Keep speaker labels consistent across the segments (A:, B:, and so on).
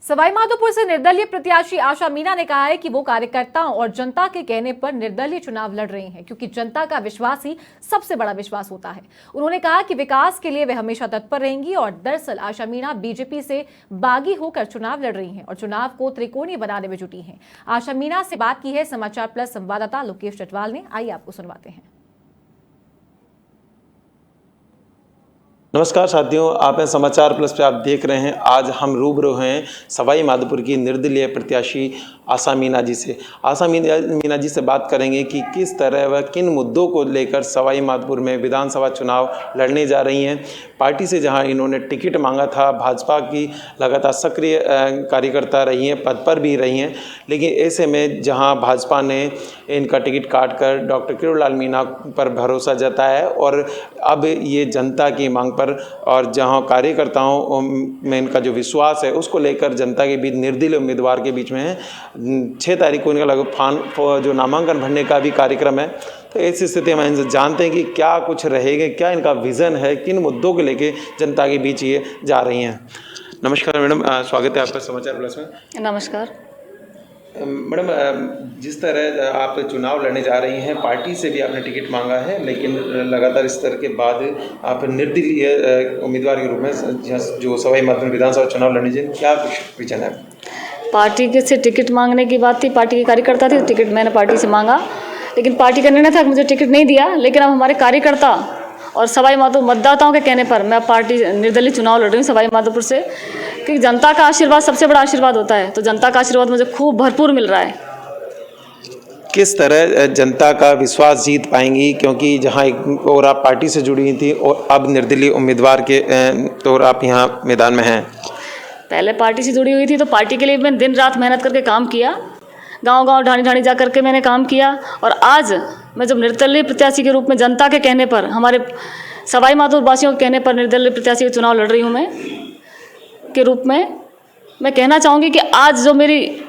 A: सवाईमाधोपुर से निर्दलीय प्रत्याशी आशा मीणा ने कहा है कि वो कार्यकर्ताओं और जनता के कहने पर निर्दलीय चुनाव लड़ रही हैं, क्योंकि जनता का विश्वास ही सबसे बड़ा विश्वास होता है। उन्होंने कहा कि विकास के लिए वे हमेशा तत्पर रहेंगी और दरअसल आशा मीणा बीजेपी से बागी होकर चुनाव लड़ रही हैं और चुनाव को त्रिकोणीय बनाने में जुटी हैं। आशा मीणा से बात की है समाचार प्लस संवाददाता लोकेश चटवाल ने। आइए आपको सुनवाते हैं।
B: नमस्कार साथियों, आप हैं समाचार प्लस पे। आप देख रहे हैं आज हम रूबरू हैं सवाई माधोपुर की निर्दलीय प्रत्याशी आशा मीणा जी से। आशा मीणा जी से बात करेंगे कि किस तरह व किन मुद्दों को लेकर सवाई माधोपुर में विधानसभा चुनाव लड़ने जा रही हैं। पार्टी से जहां इन्होंने टिकट मांगा था, भाजपा की लगातार सक्रिय कार्यकर्ता रही हैं, पद पर भी रही हैं, लेकिन ऐसे में जहां भाजपा ने इनका टिकट काट कर डॉक्टर किरोड़ीलाल मीणा पर भरोसा जताया है और अब ये जनता की मांग पर और जहां कार्यकर्ताओं में इनका जो विश्वास है उसको लेकर जनता के बीच निर्दलीय उम्मीदवार के बीच में है। 6 तारीख को इनका लगभग जो नामांकन भरने का भी कार्यक्रम है। तो ऐसी स्थिति में इनसे जानते हैं कि क्या कुछ रहेगा, क्या इनका विज़न है, किन मुद्दों को लेके जनता के बीच ये जा रही हैं। नमस्कार मैडम, स्वागत है आपका समाचार प्लस में।
C: नमस्कार
B: मैडम, जिस तरह आप चुनाव लड़ने जा रही हैं, पार्टी से भी आपने टिकट मांगा है, लेकिन लगातार इस तरह के बाद आप निर्दलीय उम्मीदवार के रूप में जो सवाई माधोपुर विधानसभा चुनाव लड़ने जाए, क्या विजन है?
C: पार्टी के से टिकट मांगने की बात थी, पार्टी के कार्यकर्ता थे, टिकट मैंने पार्टी से मांगा, लेकिन पार्टी का निर्णय था कि मुझे टिकट नहीं दिया। लेकिन अब हमारे कार्यकर्ता और सवाई माधोपुर मतदाताओं के कहने पर मैं पार्टी निर्दलीय चुनाव लड़ रही हूँ सवाई माधोपुर से, क्योंकि जनता का आशीर्वाद सबसे बड़ा आशीर्वाद होता है। तो जनता का आशीर्वाद मुझे खूब भरपूर मिल रहा है।
B: किस तरह जनता का विश्वास जीत पाएंगी, क्योंकि जहां एक और आप पार्टी से जुड़ी हुई थी और अब निर्दलीय उम्मीदवार के तौर आप यहाँ मैदान में हैं?
C: पहले पार्टी से जुड़ी हुई थी तो पार्टी के लिए मैं दिन रात मेहनत करके काम किया, गांव-गांव ढाणी ढाणी जा करके मैंने काम किया। और आज मैं जब निर्दलीय प्रत्याशी के रूप में जनता के कहने पर, हमारे सवाई माधोपुर वासियों के कहने पर निर्दलीय प्रत्याशी का चुनाव लड़ रही हूँ मैं के रूप में, मैं कहना चाहूँगी कि आज जो मेरी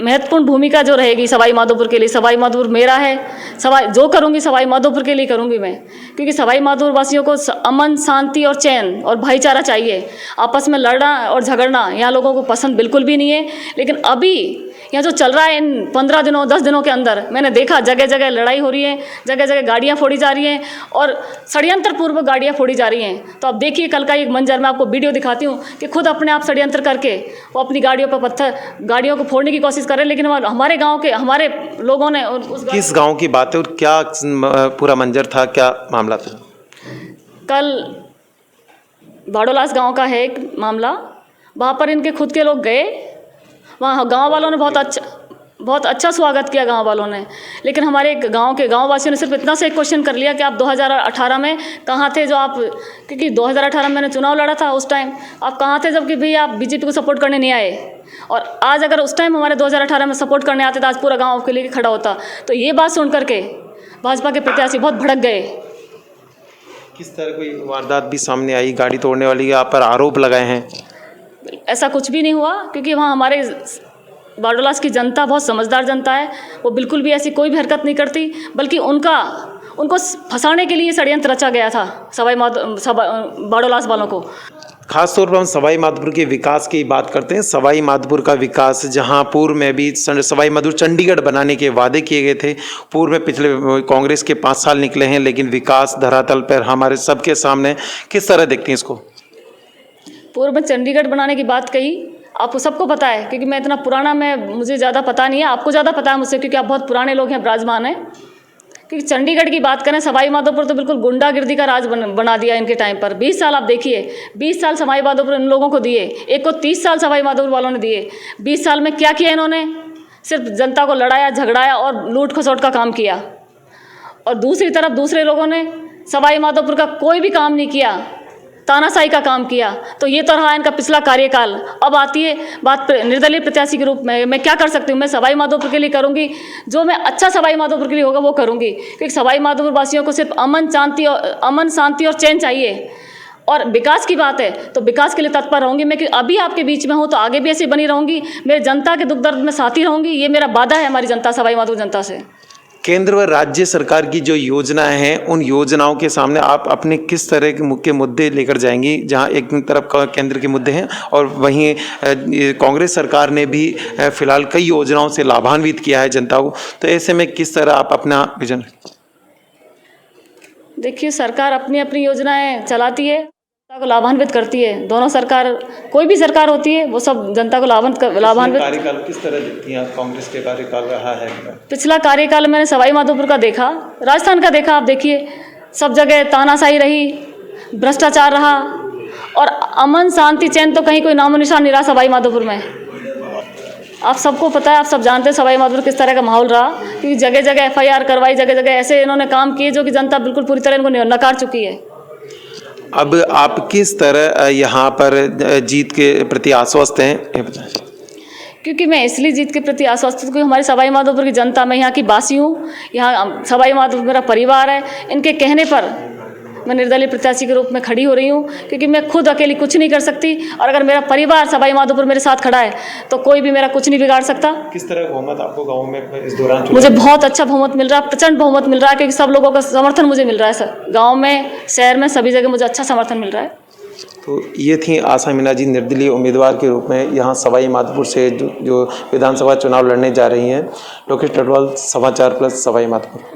C: महत्वपूर्ण भूमिका जो रहेगी सवाई माधोपुर के लिए, सवाई माधोपुर मेरा है, जो करूँगी सवाई माधोपुर के लिए करूँगी मैं, क्योंकि सवाई माधोपुर वासियों को अमन, शांति और चैन और भाईचारा चाहिए। आपस में लड़ना और झगड़ना यहाँ लोगों को पसंद बिल्कुल भी नहीं है। लेकिन अभी यहाँ जो चल रहा है इन 15 दिनों 10 दिनों के अंदर, मैंने देखा जगह जगह लड़ाई हो रही है, जगह जगह गाड़ियाँ फोड़ी जा रही हैं और षड्यंत्र पूर्वक गाड़ियाँ फोड़ी जा रही हैं। तो अब देखिए कल का एक मंजर, मैं आपको वीडियो दिखाती हूँ कि खुद अपने आप षड्यंत्र करके वो अपनी गाड़ियों पर पत्थर, गाड़ियों को फोड़ने की कोशिश कर रहे हैं। लेकिन हमारे गाँव के हमारे लोगों ने
B: किस गाँव की बात है और क्या पूरा मंजर था, क्या मामला था?
C: कल बाड़ोलास गाँव का है एक मामला, वहाँ पर इनके खुद के लोग गए, वहाँ गांव वालों ने बहुत अच्छा स्वागत किया गांव वालों ने। लेकिन हमारे गांव के गांव वासियों ने सिर्फ इतना से एक क्वेश्चन कर लिया कि आप 2018 में कहाँ थे, जो आप, क्योंकि 2018 में मैंने चुनाव लड़ा था, उस टाइम आप कहाँ थे जबकि भैया आप बीजेपी को सपोर्ट करने नहीं आए। और आज अगर उस टाइम हमारे 2018 में सपोर्ट करने आते तो आज पूरा गाँव के लिए खड़ा होता। तो ये बात सुन करके भाजपा के प्रत्याशी बहुत भड़क गए।
B: किस तरह कोई वारदात भी सामने आई, गाड़ी तोड़ने वाली आप पर आरोप लगाए हैं?
C: ऐसा कुछ भी नहीं हुआ, क्योंकि वहाँ हमारे बाड़ोलास की जनता बहुत समझदार जनता है। वो बिल्कुल भी ऐसी कोई भी हरकत नहीं करती, बल्कि उनको फंसाने के लिए षड्यंत्र रचा गया था बाड़ोलास वालों को।
B: खास तौर पर हम सवाई माधोपुर के विकास की बात करते हैं। सवाई माधोपुर का विकास, जहां पूर्व में भी सवाई माधोपुर चंडीगढ़ बनाने के वादे किए गए थे, पूर्व में पिछले कांग्रेस के 5 साल निकले हैं, लेकिन विकास धरातल पर हमारे सबके सामने, किस तरह देखते हैं इसको?
C: पूर्व में चंडीगढ़ बनाने की बात कही, आपको सबको पता है, क्योंकि मैं इतना पुराना, मुझे ज़्यादा पता नहीं है, आपको ज़्यादा पता है मुझसे, क्योंकि आप बहुत पुराने लोग हैं, विराजमान हैं। क्योंकि चंडीगढ़ की बात करें, सवाई माधोपुर तो बिल्कुल गुंडागिर्दी का राज बना दिया इनके टाइम पर। 20 साल आप देखिए, 20 साल सवाई माधोपुर इन लोगों को दिए, एक को 30 साल सवाई माधोपुर वालों ने दिए। 20 साल में क्या किया इन्होंने? सिर्फ जनता को लड़ाया, झगड़ाया और लूट खसोट का काम किया। और दूसरी तरफ दूसरे लोगों ने सवाई माधोपुर का कोई भी काम नहीं किया, तानाशाही का काम किया। तो ये तो रहा इनका पिछला कार्यकाल। अब आती है बात निर्दलीय प्रत्याशी के रूप में मैं क्या कर सकती हूँ। मैं सवाई माधोपुर के लिए करूँगी जो मैं अच्छा सवाई माधोपुर के लिए होगा वो करूँगी, क्योंकि सवाई माधोपुर वासियों को सिर्फ अमन शांति और चैन चाहिए। और विकास की बात है तो विकास के लिए तत्पर रहूँगी मैं, कि अभी आपके बीच में हूँ तो आगे भी ऐसे बनी रहूँगी। मेरे जनता के दुख दर्द में साथी रहूँगी, ये मेरा वादा है हमारी जनता, सवाई माधोपुर जनता से।
B: केंद्र व राज्य सरकार की जो योजनाएं हैं उन योजनाओं के सामने आप अपने किस तरह के मुख्य मुद्दे लेकर जाएंगी, जहां एक तरफ केंद्र के मुद्दे हैं और वहीं कांग्रेस सरकार ने भी फिलहाल कई योजनाओं से लाभान्वित किया है जनता को, तो ऐसे में किस तरह आप अपना विजन?
C: देखिए, सरकार अपनी अपनी योजनाएं चलाती है, जनता को लाभान्वित करती है। दोनों सरकार, कोई भी सरकार होती है, वो सब जनता को लाभान्वित।
B: कार्यकाल किस तरह देखती हैं आप? कांग्रेस के कार्यकाल रहा है?
C: पिछला कार्यकाल मैंने सवाई माधोपुर का देखा, राजस्थान का देखा। आप देखिए, सब जगह तानाशाही रही, भ्रष्टाचार रहा और अमन शांति चैन तो कहीं कोई नामो निशान नहीं रहा सवाई माधोपुर में। आप सबको पता है, आप सब जानते हैं सवाई माधोपुर किस तरह का माहौल रहा, क्योंकि जगह जगह FIR करवाई, जगह जगह ऐसे इन्होंने काम किए जो कि जनता बिल्कुल पूरी तरह इनको नकार चुकी है।
B: अब आप किस तरह यहाँ पर जीत के प्रति आश्वस्त हैं, ये बताएं।
C: क्योंकि मैं इसलिए जीत के प्रति आश्वस्त हूँ, क्योंकि हमारी सवाई माधोपुर की जनता, मैं यहाँ की बासी हूँ, यहाँ सवाई माधोपुर मेरा परिवार है। इनके कहने पर मैं निर्दलीय प्रत्याशी के रूप में खड़ी हो रही हूँ, क्योंकि मैं खुद अकेली कुछ नहीं कर सकती और अगर मेरा परिवार सवाई माधोपुर मेरे साथ खड़ा है तो कोई भी मेरा कुछ नहीं बिगाड़ सकता।
B: किस तरह बहुमत आपको गाँव में इस दौरान?
C: मुझे बहुत अच्छा बहुमत मिल रहा है, प्रचंड बहुमत मिल रहा है, क्योंकि सब लोगों का समर्थन मुझे मिल रहा है सर। गाँव में, शहर में, सभी जगह मुझे अच्छा समर्थन मिल रहा है।
B: तो ये थी आशा मीणा जी निर्दलीय उम्मीदवार के रूप में यहाँ सवाई माधोपुर से जो विधानसभा चुनाव लड़ने जा रही हैं। लोकेश टटवाल, समाचार प्लस, सवाई माधोपुर।